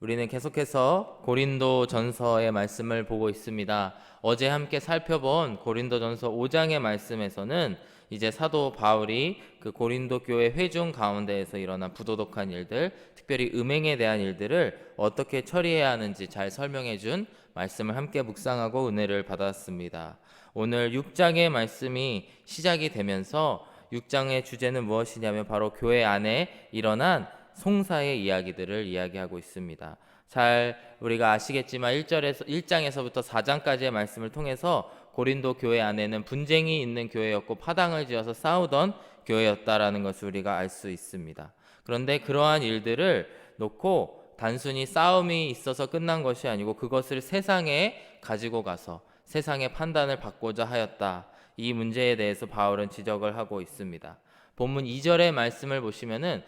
우리는 계속해서 고린도전서의 말씀을 보고 있습니다. 어제 함께 살펴본 고린도전서 5장의 말씀에서는 이제 사도 바울이 그 고린도 교회 회중 가운데에서 일어난 부도덕한 일들, 특별히 음행에 대한 일들을 어떻게 처리해야 하는지 잘 설명해 준 말씀을 함께 묵상하고 은혜를 받았습니다. 오늘 6장의 말씀이 시작이 되면서 6장의 주제는 무엇이냐면 바로 교회 안에 일어난 송사의 이야기들을 이야기하고 있습니다. 잘 우리가 아시겠지만 1장에서부터 4장까지의 말씀을 통해서 고린도 교회 안에는 분쟁이 있는 교회였고 파당을 지어서 싸우던 교회였다라는 것을 우리가 알 수 있습니다. 그런데 그러한 일들을 놓고 단순히 싸움이 있어서 끝난 것이 아니고 그것을 세상에 가지고 가서 세상의 판단을 받고자 하였다. 이 문제에 대해서 바울은 지적을 하고 있습니다. 본문 2절의 말씀을 보시면은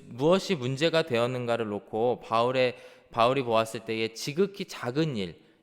무엇이 문제가 되었는가를 놓고 바울이 보았을 때의 지극히 작은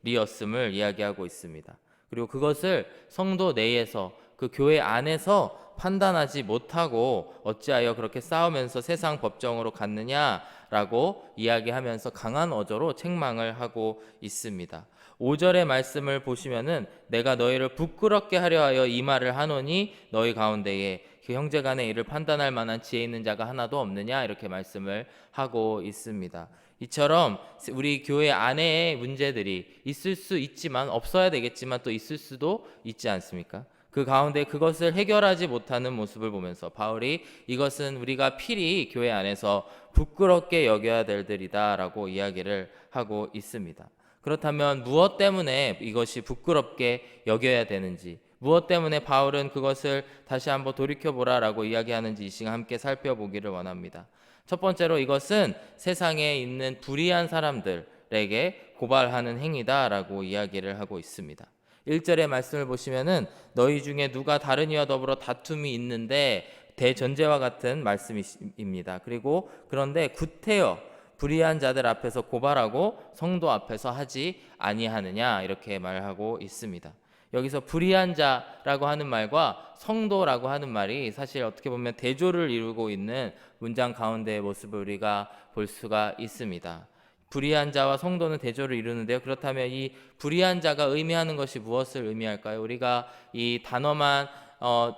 일이었음을 이야기하고 있습니다. 그리고 그것을 성도 내에서 그 교회 안에서 판단하지 못하고 어찌하여 그렇게 싸우면서 세상 법정으로 갔느냐라고 이야기하면서 강한 어조로 책망을 하고 있습니다. 5절의 말씀을 보시면은 내가 너희를 부끄럽게 하려 하여 이 말을 하노니 너희 가운데에 그 형제간의 일을 판단할 만한 지혜 있는 자가 하나도 없느냐 이렇게 말씀을 하고 있습니다. 이처럼 우리 교회 안에의 문제들이 있을 수 있지만 없어야 되겠지만 또 있을 수도 있지 않습니까? 그 가운데 그것을 해결하지 못하는 모습을 보면서 바울이 이것은 우리가 필히 교회 안에서 부끄럽게 여겨야 될 일이다라고 이야기를 하고 있습니다. 그렇다면 무엇 때문에 이것이 부끄럽게 여겨야 되는지, 무엇 때문에 바울은 그것을 다시 한번 돌이켜보라라고 이야기하는지 이 시간 함께 살펴보기를 원합니다. 첫 번째로 이것은 세상에 있는 불의한 사람들에게 고발하는 행위다라고 이야기를 하고 있습니다. 1절의 말씀을 보시면은 너희 중에 누가 다른 이와 더불어 다툼이 있는데 대전제와 같은 말씀입니다. 그리고 그런데 구태여 불의한 자들 앞에서 고발하고 성도 앞에서 하지 아니하느냐 이렇게 말하고 있습니다. 여기서 불의한 자라고 하는 말과 성도라고 하는 말이 사실 어떻게 보면 대조를 이루고 있는 문장 가운데의 모습을 우리가 볼 수가 있습니다. 불의한 자와 성도는 대조를 이루는데요. 그렇다면 이 불의한 자가 의미하는 것이 무엇을 의미할까요? 우리가 이 단어만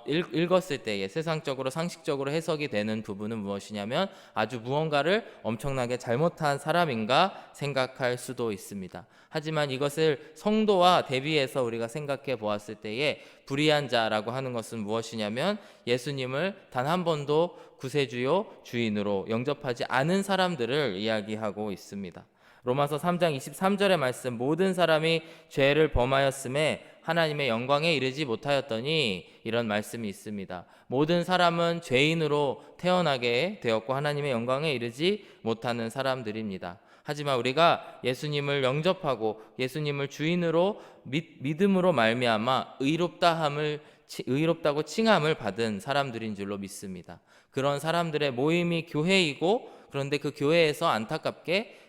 읽었을 때에 세상적으로 상식적으로 해석이 되는 부분은 무엇이냐면 아주 무언가를 엄청나게 잘못한 사람인가 생각할 수도 있습니다. 하지만 이것을 성도와 대비해서 우리가 생각해 보았을 때에 불의한 자라고 하는 것은 무엇이냐면 예수님을 단 한 번도 구세주요 주인으로 영접하지 않은 사람들을 이야기하고 있습니다. 로마서 3장 23절의 말씀 모든 사람이 죄를 범하였음에 하나님의 영광에 이르지 못하였더니 이런 말씀이 있습니다. 모든 사람은 죄인으로 태어나게 되었고 하나님의 영광에 이르지 못하는 사람들입니다. 하지만 우리가 예수님을 영접하고 예수님을 주인으로 믿음으로 말미암아 의롭다고 칭함을 받은 사람들인 줄로 믿습니다. 그런 사람들의 모임이 교회이고 그런데 그 교회에서 안타깝게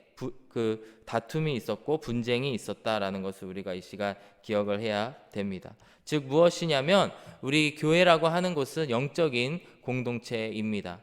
그 다툼이 있었고 분쟁이 있었다라는 것을 우리가 이 시간 기억을 해야 됩니다. 즉 무엇이냐면 우리 교회라고 하는 곳은 영적인 공동체입니다.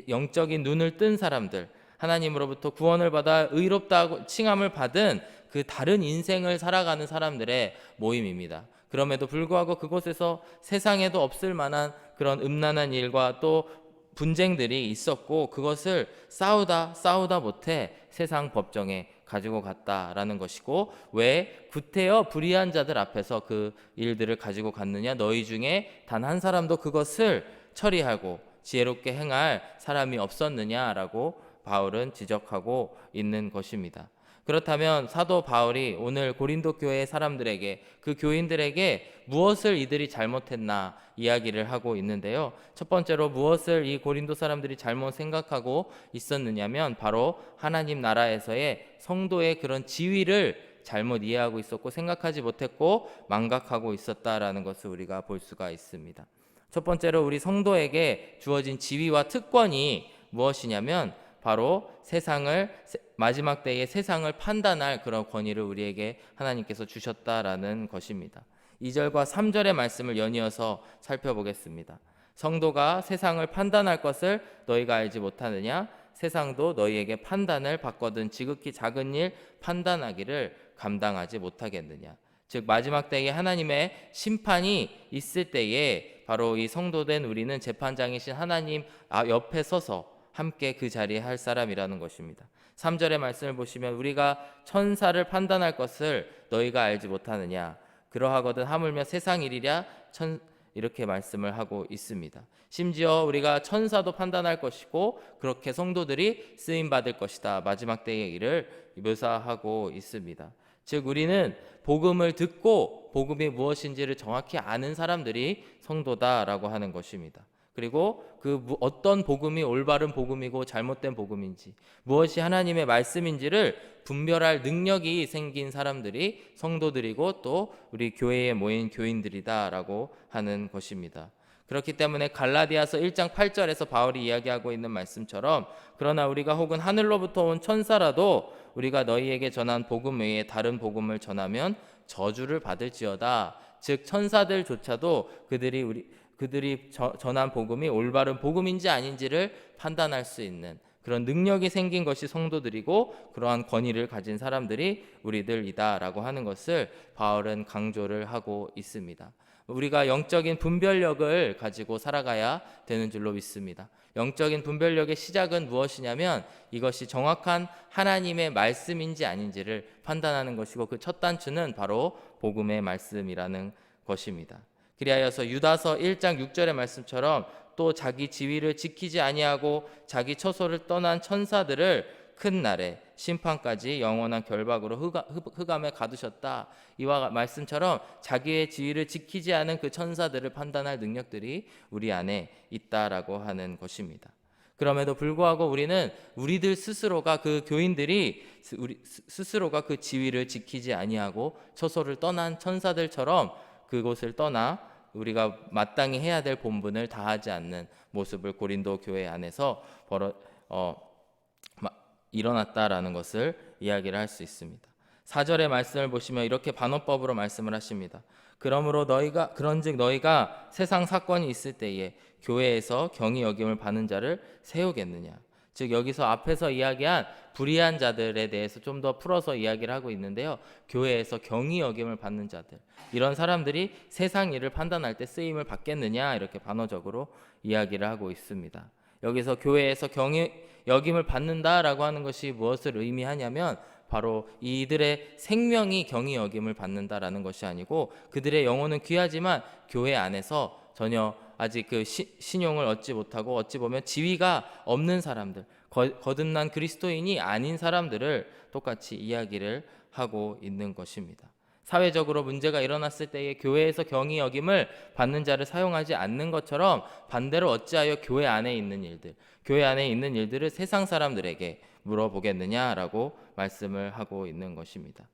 영적인 눈을 뜬 사람들, 하나님으로부터 구원을 받아 의롭다고 칭함을 받은 그 다른 인생을 살아가는 사람들의 모임입니다. 그럼에도 불구하고 그곳에서 세상에도 없을 만한 그런 음란한 일과 또 분쟁들이 있었고 그것을 싸우다 못해 세상 법정에 가지고 갔다라는 것이고 왜 구태여 불의한 자들 앞에서 그 일들을 가지고 갔느냐 너희 중에 단 한 사람도 그것을 처리하고 지혜롭게 행할 사람이 없었느냐라고 바울은 지적하고 있는 것입니다. 그렇다면 사도 바울이 오늘 고린도 교회 사람들에게 그 교인들에게 무엇을 이들이 잘못했나 이야기를 하고 있는데요. 첫 번째로 무엇을 이 고린도 사람들이 잘못 생각하고 있었느냐면 바로 하나님 나라에서의 성도의 그런 지위를 잘못 이해하고 있었고 생각하지 못했고 망각하고 있었다라는 것을 우리가 볼 수가 있습니다. 첫 번째로 우리 성도에게 주어진 지위와 특권이 무엇이냐면 바로 마지막 때에 세상을 판단할 그런 권위를 우리에게 하나님께서 주셨다라는 것입니다. 2절과 3절의 말씀을 연이어서 살펴보겠습니다. 성도가 세상을 판단할 것을 너희가 알지 못하느냐? 세상도 너희에게 판단을 받거든 지극히 작은 일 판단하기를 감당하지 못하겠느냐. 즉 마지막 때에 하나님의 심판이 있을 때에 바로 이 성도된 우리는 재판장이신 하나님 옆에 서서 함께 그 자리에 할 사람이라는 것입니다. 3절의 말씀을 보시면 우리가 천사를 판단할 것을 너희가 알지 못하느냐. 그러하거든 하물며 세상 일이랴 이렇게 말씀을 하고 있습니다. 심지어 우리가 천사도 판단할 것이고 그렇게 성도들이 쓰임 받을 것이다. 마지막 때의 일을 묘사하고 있습니다. 즉 우리는 복음을 듣고 복음이 무엇인지를 정확히 아는 사람들이 성도다라고 하는 것입니다. 그리고 그 어떤 복음이 올바른 복음이고 잘못된 복음인지 무엇이 하나님의 말씀인지를 분별할 능력이 생긴 사람들이 성도들이고 또 우리 교회에 모인 교인들이다라고 하는 것입니다. 그렇기 때문에 갈라디아서 1장 8절에서 바울이 이야기하고 있는 말씀처럼 그러나 우리가 혹은 하늘로부터 온 천사라도 우리가 너희에게 전한 복음 외에 다른 복음을 전하면 저주를 받을지어다. 즉 천사들조차도 그들이 전한 복음이 올바른 복음인지 아닌지를 판단할 수 있는 그런 능력이 생긴 것이 성도들이고 그러한 권위를 가진 사람들이 우리들이다라고 하는 것을 바울은 강조를 하고 있습니다. 우리가 영적인 분별력을 가지고 살아가야 되는 줄로 믿습니다. 영적인 분별력의 시작은 무엇이냐면 이것이 정확한 하나님의 말씀인지 아닌지를 판단하는 것이고 그 첫 단추는 바로 복음의 말씀이라는 것입니다. 그리하여서 유다서 1장 6절의 말씀처럼 또 자기 지위를 지키지 아니하고 자기 처소를 떠난 천사들을 큰 날에 심판까지 영원한 결박으로 흑암에 가두셨다. 이와 말씀처럼 자기의 지위를 지키지 않은 그 천사들을 판단할 능력들이 우리 안에 있다라고 하는 것입니다. 그럼에도 불구하고 우리는 우리들 스스로가 그 교인들이 스스로가 그 지위를 지키지 아니하고 처소를 떠난 천사들처럼 그곳을 떠나 우리가 마땅히 해야 될 본분을 다하지 않는 모습을 고린도 교회 안에서 일어났다라는 것을 이야기를 할 수 있습니다. 4절의 말씀을 보시면 이렇게 반어법으로 말씀을 하십니다. 그런즉 너희가 세상 사건이 있을 때에 교회에서 경히 여김을 받는 자를 세우겠느냐. 즉 여기서 앞에서 이야기한 불의한 자들에 대해서 좀 더 풀어서 이야기를 하고 있는데요. 교회에서 경히 여김을 받는 자들, 이런 사람들이 세상 일을 판단할 때 쓰임을 받겠느냐, 이렇게 반어적으로 이야기를 하고 있습니다. 여기서 교회에서 경히 여김을 받는다라고 하는 것이 무엇을 의미하냐면 바로 이들의 생명이 경히 여김을 받는다라는 것이 아니고 그들의 영혼은 귀하지만 교회 안에서 전혀 아직 그 신용을 얻지 못하고 어찌 보면 지위가 없는 사람들, 거듭난 그리스도인이 아닌 사람들을 똑같이 이야기를 하고 있는 것입니다. 사회적으로 문제가 일어났을 때에 교회에서 경히 여김을 받는 자를 사용하지 않는 것처럼 반대로 어찌하여 교회 안에 있는 일들을 세상 사람들에게 물어보겠느냐라고 말씀을 하고 있는 것입니다.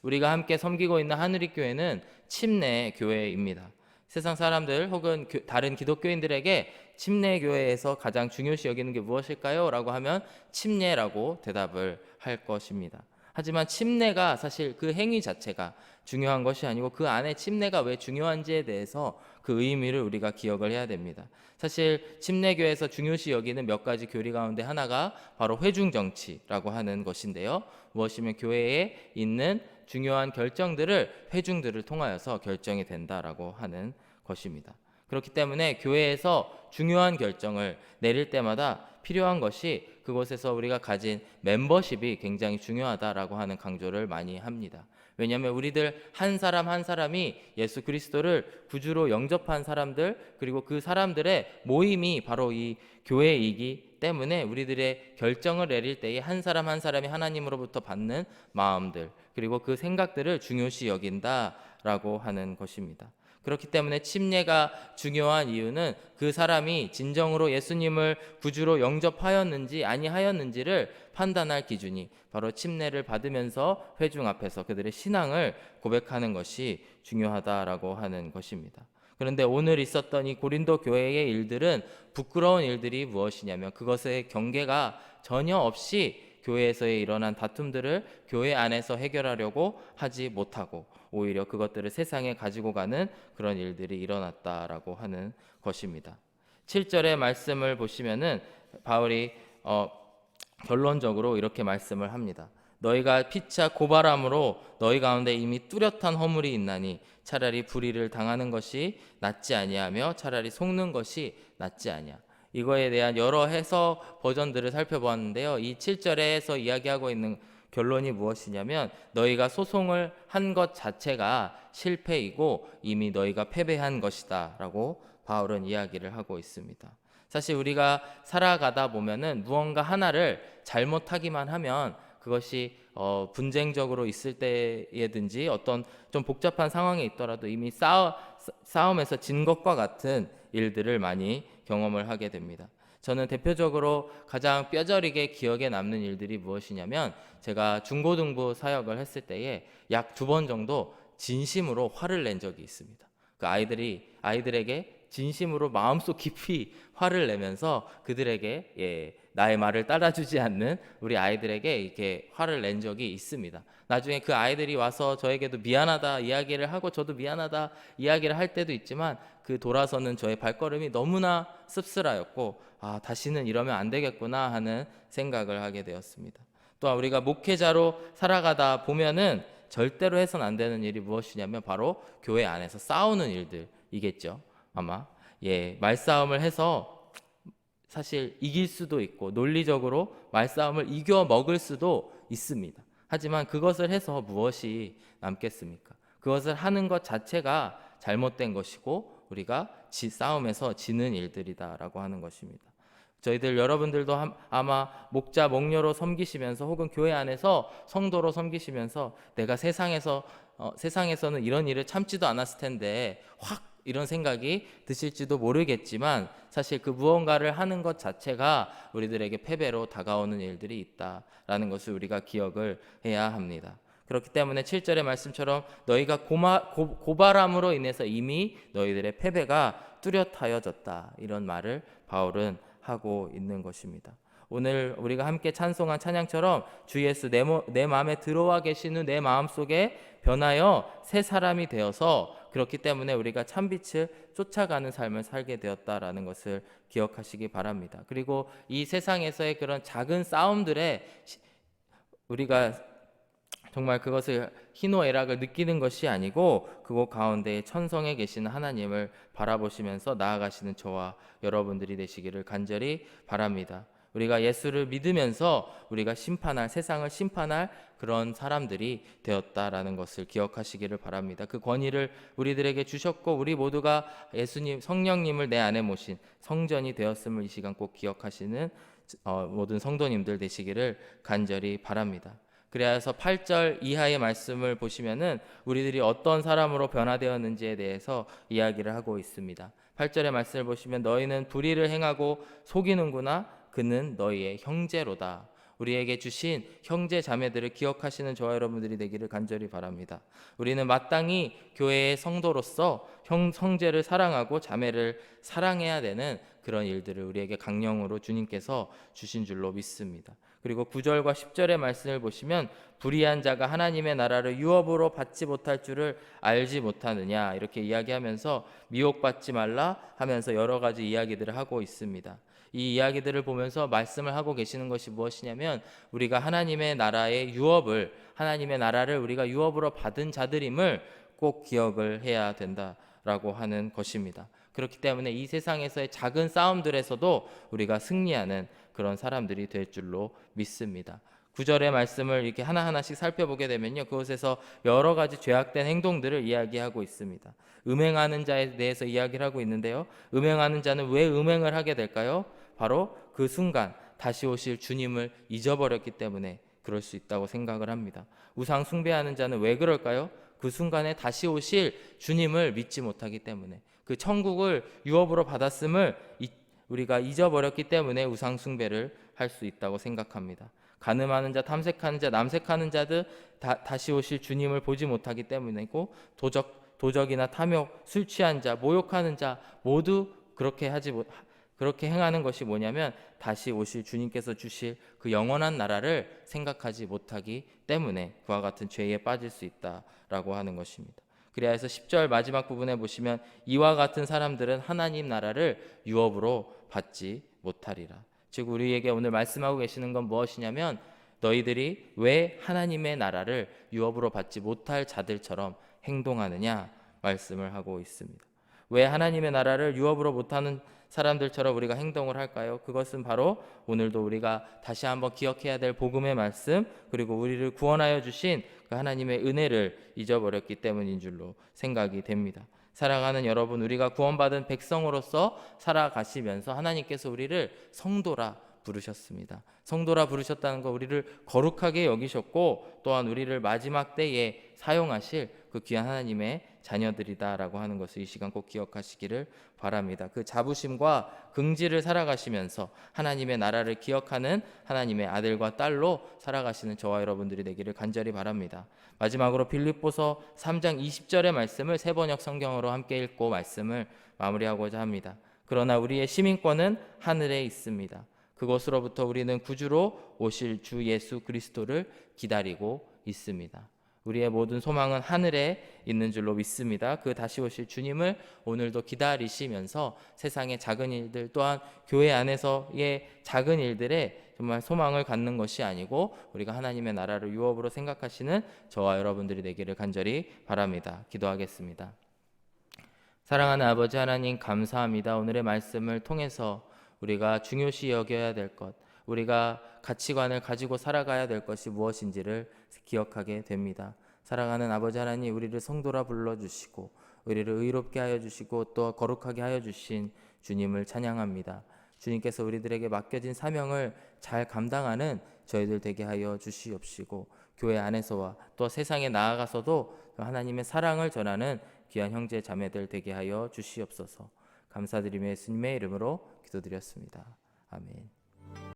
우리가 함께 섬기고 있는 하늘이교회는 침례 교회입니다. 세상 사람들 혹은 다른 기독교인들에게 침례 교회에서 가장 중요시 여기는 게 무엇일까요? 라고 하면 침례라고 대답을 할 것입니다. 하지만 침례가 사실 그 행위 자체가 중요한 것이 아니고 그 안에 침례가 왜 중요한지에 대해서 그 의미를 우리가 기억을 해야 됩니다. 사실 침례교에서 중요시 여기는 몇 가지 교리 가운데 하나가 바로 회중정치라고 하는 것인데요. 무엇이면 교회에 있는 중요한 결정들을 회중들을 통하여서 결정이 된다라고 하는 것입니다. 그렇기 때문에 교회에서 중요한 결정을 내릴 때마다 필요한 것이 그곳에서 우리가 가진 멤버십이 굉장히 중요하다라고 하는 강조를 많이 합니다. 왜냐하면 우리들 한 사람 한 사람이 예수 그리스도를 구주로 영접한 사람들, 그리고 그 사람들의 모임이 바로 이 교회이기 때문에 우리들의 결정을 내릴 때에 한 사람 한 사람이 하나님으로부터 받는 마음들, 그리고 그 생각들을 중요시 여긴다라고 하는 것입니다. 그렇기 때문에 침례가 중요한 이유는 그 사람이 진정으로 예수님을 구주로 영접하였는지 아니하였는지를 판단할 기준이 바로 침례를 받으면서 회중 앞에서 그들의 신앙을 고백하는 것이 중요하다라고 하는 것입니다. 그런데 오늘 있었던 이 고린도 교회의 일들은 부끄러운 일들이 무엇이냐면 그것의 경계가 전혀 없이 교회에서의 일어난 다툼들을 교회 안에서 해결하려고 하지 못하고 오히려 그것들을 세상에 가지고 가는 그런 일들이 일어났다라고 하는 것입니다. 7절의 말씀을 보시면은 바울이 결론적으로 이렇게 말씀을 합니다. 너희가 피차 고발함으로 너희 가운데 이미 뚜렷한 허물이 있나니 차라리 불의를 당하는 것이 낫지 아니하며 차라리 속는 것이 낫지 아니하. 이거에 대한 여러 해석 버전들을 살펴보았는데요. 이 7절에서 이야기하고 있는 결론이 무엇이냐면 너희가 소송을 한 것 자체가 실패이고 이미 너희가 패배한 것이다 라고 바울은 이야기를 하고 있습니다. 사실 우리가 살아가다 보면은 무언가 하나를 잘못하기만 하면 그것이 분쟁적으로 있을 때에든지 어떤 좀 복잡한 상황에 있더라도 이미 싸움에서 진 것과 같은 일들을 많이 경험을 하게 됩니다. 저는 대표적으로 가장 뼈저리게 기억에 남는 일들이 무엇이냐면 제가 중고등부 사역을 했을 때에 약 2번 정도 진심으로 화를 낸 적이 있습니다. 그 아이들에게 진심으로 마음속 깊이 화를 내면서 그들에게 나의 말을 따라주지 않는 우리 아이들에게 이렇게 화를 낸 적이 있습니다. 나중에 그 아이들이 와서 저에게도 미안하다 이야기를 하고 저도 미안하다 이야기를 할 때도 있지만 그 돌아서는 저의 발걸음이 너무나 씁쓸하였고 다시는 이러면 안 되겠구나 하는 생각을 하게 되었습니다. 또한 우리가 목회자로 살아가다 보면은 절대로 해서는 안 되는 일이 무엇이냐면 바로 교회 안에서 싸우는 일들이겠죠. 아마 말싸움을 해서 사실 이길 수도 있고 논리적으로 말싸움을 이겨 먹을 수도 있습니다. 하지만 그것을 해서 무엇이 남겠습니까? 그것을 하는 것 자체가 잘못된 것이고 우리가 싸움에서 지는 일들이다라고 하는 것입니다. 저희들 여러분들도 아마 목자 목녀로 섬기시면서 혹은 교회 안에서 성도로 섬기시면서 내가 세상에서는 이런 일을 참지도 않았을 텐데 확 이런 생각이 드실지도 모르겠지만 사실 그 무언가를 하는 것 자체가 우리들에게 패배로 다가오는 일들이 있다라는 것을 우리가 기억을 해야 합니다. 그렇기 때문에 7절의 말씀처럼 너희가 고발함으로 인해서 이미 너희들의 패배가 뚜렷하여졌다 이런 말을 바울은 하고 있는 것입니다. 오늘 우리가 함께 찬송한 찬양처럼 주 예수 내 마음에 들어와 계신 후 내 마음속에 변하여 새 사람이 되어서 그렇기 때문에 우리가 참빛을 쫓아가는 삶을 살게 되었다라는 것을 기억하시기 바랍니다. 그리고 이 세상에서의 그런 작은 싸움들에 우리가 정말 그것을 희노애락을 느끼는 것이 아니고 그곳 가운데 천성에 계시는 하나님을 바라보시면서 나아가시는 저와 여러분들이 되시기를 간절히 바랍니다. 우리가 예수를 믿으면서 우리가 세상을 심판할 그런 사람들이 되었다라는 것을 기억하시기를 바랍니다. 그 권위를 우리들에게 주셨고 우리 모두가 예수님 성령님을 내 안에 모신 성전이 되었음을 이 시간 꼭 기억하시는 모든 성도님들 되시기를 간절히 바랍니다. 그래서 8절 이하의 말씀을 보시면은 우리들이 어떤 사람으로 변화되었는지에 대해서 이야기를 하고 있습니다. 8절의 말씀을 보시면 너희는 불의를 행하고 속이는구나 그는 너희의 형제로다. 우리에게 주신 형제 자매들을 기억하시는 저와 여러분들이 되기를 간절히 바랍니다. 우리는 마땅히 교회의 성도로서 형제를 사랑하고 자매를 사랑해야 되는 그런 일들을 우리에게 강령으로 주님께서 주신 줄로 믿습니다. 그리고 9절과 10절의 말씀을 보시면 불의한 자가 하나님의 나라를 유업으로 받지 못할 줄을 알지 못하느냐 이렇게 이야기하면서 미혹받지 말라 하면서 여러 가지 이야기들을 하고 있습니다. 이 이야기들을 보면서 말씀을 하고 계시는 것이 무엇이냐면 우리가 하나님의 나라를 우리가 유업으로 받은 자들임을 꼭 기억을 해야 된다라고 하는 것입니다. 그렇기 때문에 이 세상에서의 작은 싸움들에서도 우리가 승리하는 그런 사람들이 될 줄로 믿습니다. 9절의 말씀을 이렇게 하나하나씩 살펴보게 되면요, 그것에서 여러 가지 죄악된 행동들을 이야기하고 있습니다. 음행하는 자에 대해서 이야기를 하고 있는데요, 음행하는 자는 왜 음행을 하게 될까요? 바로 그 순간 다시 오실 주님을 잊어버렸기 때문에 그럴 수 있다고 생각을 합니다. 우상 숭배하는 자는 왜 그럴까요? 그 순간에 다시 오실 주님을 믿지 못하기 때문에, 그 천국을 유업으로 받았음을 우리가 잊어버렸기 때문에 우상 숭배를 할 수 있다고 생각합니다. 간음하는 자, 탐색하는 자, 남색하는 자들 다시 오실 주님을 보지 못하기 때문이고, 도적이나 탐욕, 술 취한 자, 모욕하는 자 모두 그렇게 행하는 것이 뭐냐면 다시 오실 주님께서 주실 그 영원한 나라를 생각하지 못하기 때문에 그와 같은 죄에 빠질 수 있다라고 하는 것입니다. 그래서 10절 마지막 부분에 보시면 이와 같은 사람들은 하나님 나라를 유업으로 받지 못하리라. 즉 우리에게 오늘 말씀하고 계시는 건 무엇이냐면 너희들이 왜 하나님의 나라를 유업으로 받지 못할 자들처럼 행동하느냐 말씀을 하고 있습니다. 왜 하나님의 나라를 유업으로 못하는 사람들처럼 우리가 행동을 할까요? 그것은 바로 오늘도 우리가 다시 한번 기억해야 될 복음의 말씀, 그리고 우리를 구원하여 주신 그 하나님의 은혜를 잊어버렸기 때문인 줄로 생각이 됩니다. 사랑하는 여러분, 우리가 구원받은 백성으로서 살아가시면서 하나님께서 우리를 성도라 부르셨습니다. 성도라 부르셨다는 거, 우리를 거룩하게 여기셨고 또한 우리를 마지막 때에 사용하실 그 귀한 하나님의 자녀들이다라고 하는 것을 이 시간 꼭 기억하시기를 바랍니다. 그 자부심과 긍지를 살아가시면서 하나님의 나라를 기억하는 하나님의 아들과 딸로 살아가시는 저와 여러분들이 되기를 간절히 바랍니다. 마지막으로 빌립보서 3장 20절의 말씀을 세번역 성경으로 함께 읽고 말씀을 마무리하고자 합니다. 그러나 우리의 시민권은 하늘에 있습니다. 그곳으로부터 우리는 구주로 오실 주 예수 그리스도를 기다리고 있습니다. 우리의 모든 소망은 하늘에 있는 줄로 믿습니다. 그 다시 오실 주님을 오늘도 기다리시면서 세상의 작은 일들 또한 교회 안에서의 작은 일들에 정말 소망을 갖는 것이 아니고 우리가 하나님의 나라를 유업으로 생각하시는 저와 여러분들이 되기를 간절히 바랍니다. 기도하겠습니다. 사랑하는 아버지 하나님, 감사합니다. 오늘의 말씀을 통해서 우리가 중요시 여겨야 될 것, 우리가 가치관을 가지고 살아가야 될 것이 무엇인지를 기억하게 됩니다. 사랑하는 아버지 하나님, 우리를 성도라 불러주시고 우리를 의롭게 하여 주시고 또 거룩하게 하여 주신 주님을 찬양합니다. 주님께서 우리들에게 맡겨진 사명을 잘 감당하는 저희들 되게 하여 주시옵시고 교회 안에서와 또 세상에 나아가서도 하나님의 사랑을 전하는 귀한 형제 자매들 되게 하여 주시옵소서. 감사드리며 예수님의 이름으로 기도드렸습니다. 아멘.